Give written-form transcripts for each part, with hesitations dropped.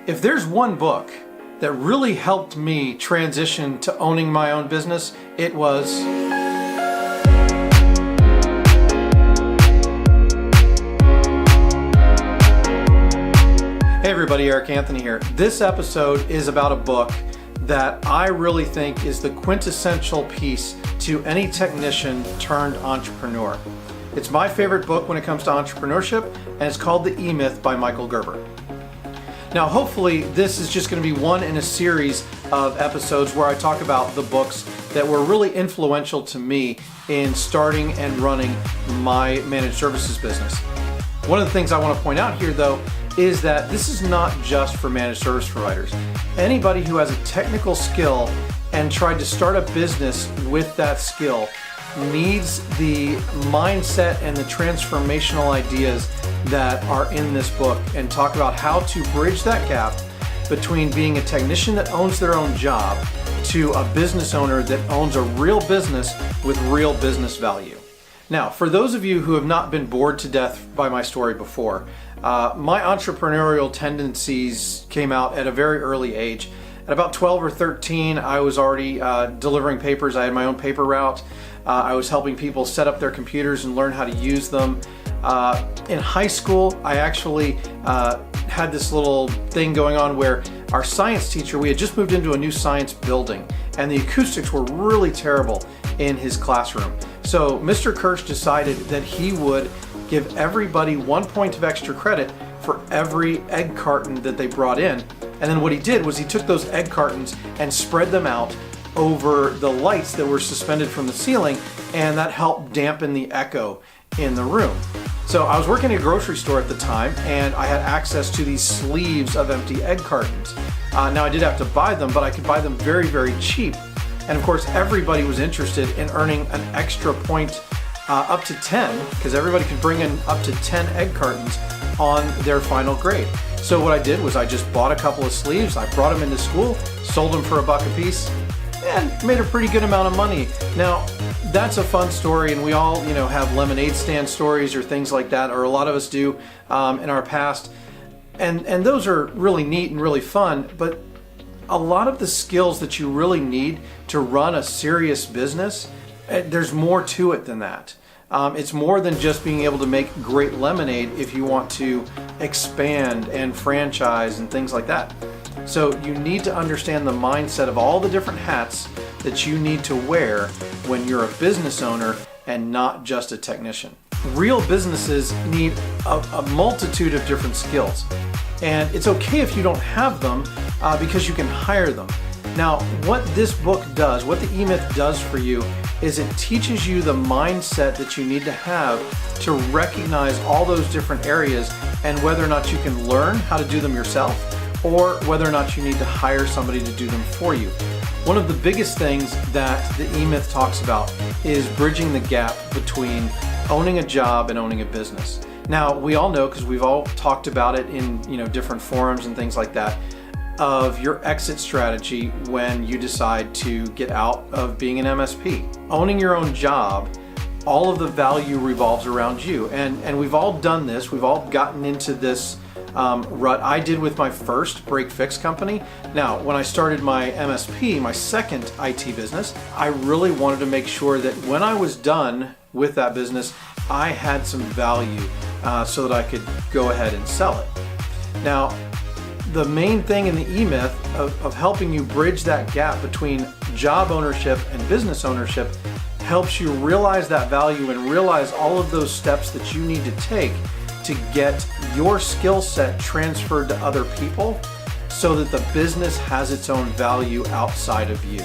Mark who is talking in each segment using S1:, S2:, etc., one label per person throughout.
S1: If there's one book that really helped me transition to owning my own business, it was Hey everybody, Eric Anthony here. This episode is about a book that I really think is the quintessential piece to any technician turned entrepreneur. It's my favorite book when it comes to entrepreneurship, and it's called The Emyth by Michael Gerber. Now, hopefully this is just going to be one in a series of episodes where I talk about the books that were really influential to me in starting and running my managed services business. One of the things I want to point out here, though, is that this is not just for managed service providers. Anybody who has a technical skill and tried to start a business with that skill needs the mindset and the transformational ideas that are in this book, and talk about how to bridge that gap between being a technician that owns their own job to a business owner that owns a real business with real business value. Now, for those of you who have not been bored to death by my story before, my entrepreneurial tendencies came out at a very early age. At about 12 or 13, I was already delivering papers. I had my own paper route. I was helping people set up their computers and learn how to use them. In high school, I actually had this little thing going on where our science teacher, we had just moved into a new science building, and the acoustics were really terrible in his classroom. So Mr. Kirsch decided that he would give everybody 1 point of extra credit for every egg carton that they brought in. And then what he did was he took those egg cartons and spread them out over the lights that were suspended from the ceiling, and that helped dampen the echo in the room. So I was working at a grocery store at the time, and I had access to these sleeves of empty egg cartons. Now I did have to buy them, but I could buy them very, very cheap. And of course, everybody was interested in earning an extra point up to 10, because everybody could bring in up to 10 egg cartons on their final grade. So what I did was I just bought a couple of sleeves, I brought them into school, sold them for $1 a piece, and made a pretty good amount of money. Now, that's a fun story, and we all, have lemonade stand stories or things like that, or a lot of us do in our past. And those are really neat and really fun, but a lot of the skills that you really need to run a serious business, there's more to it than that. It's more than just being able to make great lemonade if you want to expand and franchise and things like that. So you need to understand the mindset of all the different hats that you need to wear when you're a business owner and not just a technician. Real businesses need a multitude of different skills. And it's okay if you don't have them because you can hire them. Now, what this book does, what the Emyth does for you, is it teaches you the mindset that you need to have to recognize all those different areas, and whether or not you can learn how to do them yourself, or whether or not you need to hire somebody to do them for you. One of the biggest things that the Emyth talks about is bridging the gap between owning a job and owning a business. Now, we all know, because we've all talked about it in different forums and things like that, of your exit strategy when you decide to get out of being an MSP. Owning your own job, all of the value revolves around you. And we've all done this. We've all gotten into this rut. I did with my first break-fix company. Now, when I started my MSP, my second IT business, I really wanted to make sure that when I was done with that business, I had some value so that I could go ahead and sell it. Now, the main thing in the Emyth of helping you bridge that gap between job ownership and business ownership helps you realize that value and realize all of those steps that you need to take to get your skill set transferred to other people so that the business has its own value outside of you.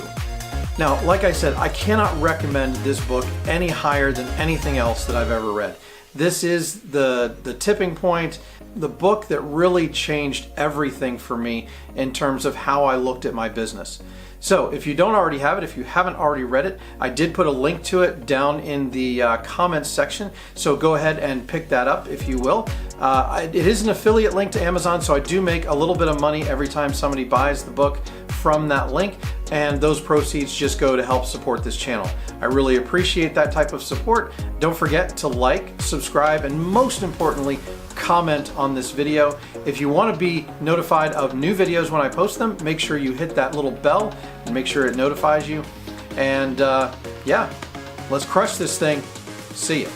S1: Now, like I said, I cannot recommend this book any higher than anything else that I've ever read. This is the tipping point, the book that really changed everything for me in terms of how I looked at my business. So if you don't already have it, if you haven't already read it, I did put a link to it down in the comments section. So go ahead and pick that up if you will. It is an affiliate link to Amazon, so I do make a little bit of money every time somebody buys the book from that link, and those proceeds just go to help support this channel. I really appreciate that type of support. Don't forget to like, subscribe, and most importantly, comment on this video. If you want to be notified of new videos when I post them, make sure you hit that little bell and make sure it notifies you. And yeah, let's crush this thing. See ya.